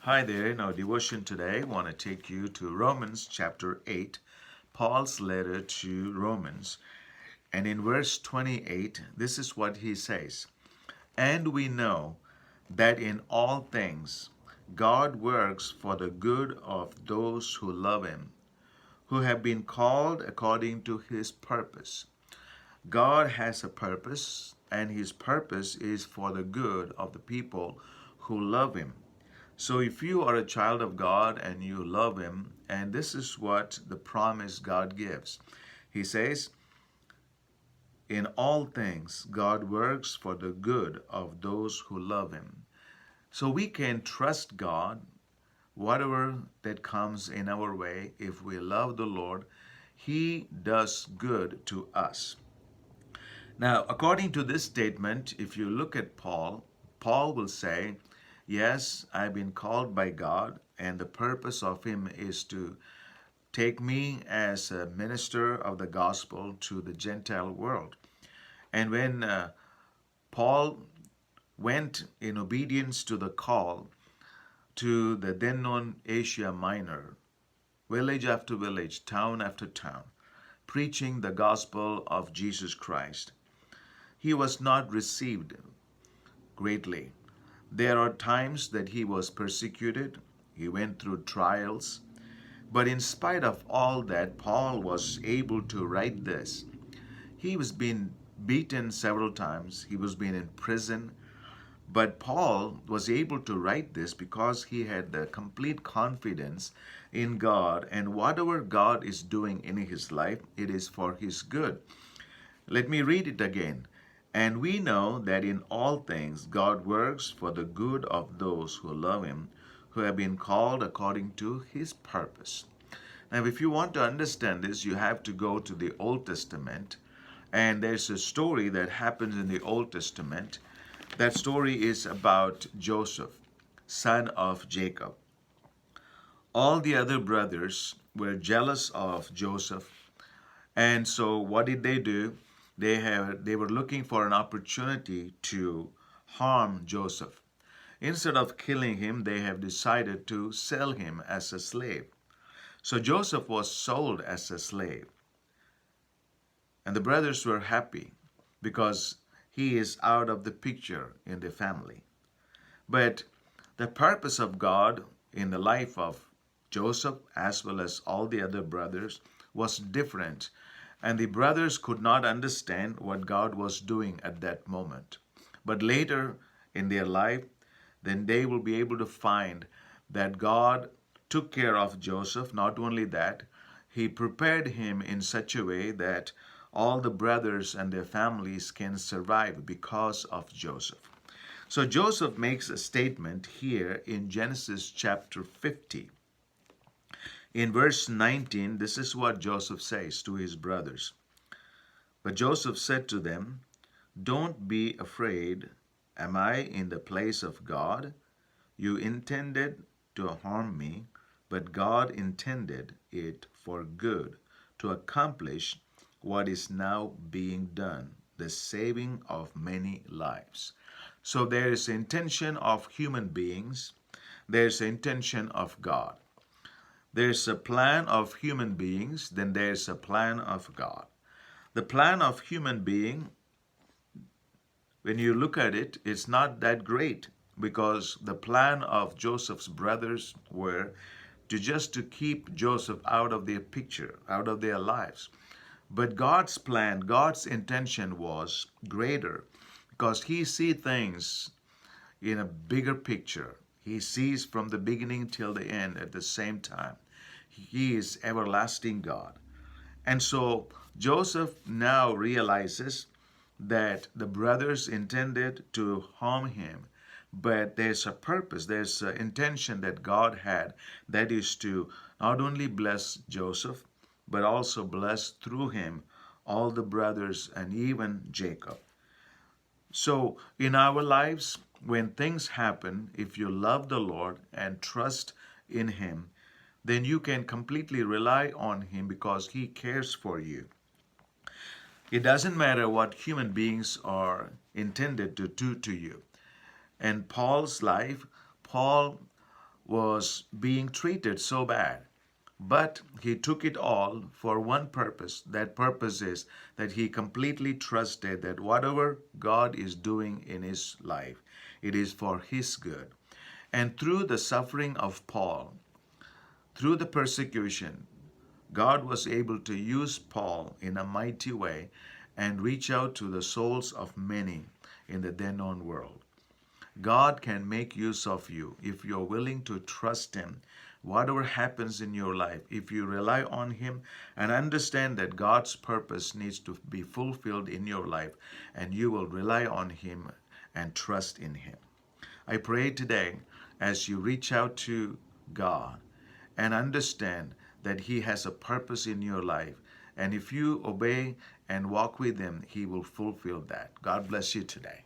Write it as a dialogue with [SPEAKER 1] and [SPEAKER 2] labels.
[SPEAKER 1] Hi there. In our devotion today, I want to take you to Romans chapter 8, Paul's letter to Romans. And in verse 28, this is what he says. And we know that in all things God works for the good of those who love him, who have been called according to his purpose. God has a purpose, and his purpose is for the good of the people who love him. So if you are a child of God and you love him, and this is what the promise God gives. He says, in all things, God works for the good of those who love him. So we can trust God, whatever that comes in our way. If we love the Lord, he does good to us. Now, according to this statement, if you look at Paul, Paul will say, yes, I've been called by God, and the purpose of him is to take me as a minister of the gospel to the Gentile world. And when Paul went in obedience to the call to the then known Asia Minor, village after village, town after town, preaching the gospel of Jesus Christ, he was not received greatly. There are times that he was persecuted, he went through trials, but in spite of all that, Paul was able to write this. He was being beaten several times, he was being in prison, but Paul was able to write this because he had the complete confidence in God, and whatever God is doing in his life, it is for his good. Let me read it again. And we know that in all things God works for the good of those who love him, who have been called according to his purpose. Now, if you want to understand this, you have to go to the Old Testament. And there's a story that happens in the Old Testament. That story is about Joseph, son of Jacob. All the other brothers were jealous of Joseph. And so what did they do? They were looking for an opportunity to harm Joseph. Instead of killing him, they have decided to sell him as a slave. So Joseph was sold as a slave. And the brothers were happy because he is out of the picture in the family. But the purpose of God in the life of Joseph, as well as all the other brothers, was different. And the brothers could not understand what God was doing at that moment. But later in their life, then they will be able to find that God took care of Joseph. Not only that, he prepared him in such a way that all the brothers and their families can survive because of Joseph. So Joseph makes a statement here in Genesis chapter 50. In verse 19, this is what Joseph says to his brothers. But Joseph said to them, don't be afraid. Am I in the place of God? You intended to harm me, but God intended it for good, to accomplish what is now being done, the saving of many lives. So there is intention of human beings, there's intention of God. There's a plan of human beings, then there's a plan of God. The plan of human being, when you look at it, it's not that great because the plan of Joseph's brothers were to keep Joseph out of their picture, out of their lives. But God's plan, God's intention was greater because he sees things in a bigger picture. He sees from the beginning till the end at the same time. He is everlasting God. And so Joseph now realizes that the brothers intended to harm him, but there's a purpose, there's an intention that God had, that is to not only bless Joseph, but also bless through him all the brothers and even Jacob. So in our lives, when things happen, if you love the Lord and trust in him, then you can completely rely on him because he cares for you. It doesn't matter what human beings are intended to do to you. And Paul's life, Paul was being treated so bad. But he took it all for one purpose. That purpose is that he completely trusted that whatever God is doing in his life, it is for his good. And through the suffering of Paul, through the persecution, God was able to use Paul in a mighty way and reach out to the souls of many in the then known world. God can make use of you if you're willing to trust Him. Whatever happens in your life, if you rely on Him and understand that God's purpose needs to be fulfilled in your life, and you will rely on Him and trust in Him. I pray today as you reach out to God and understand that He has a purpose in your life. And if you obey and walk with Him, He will fulfill that. God bless you today.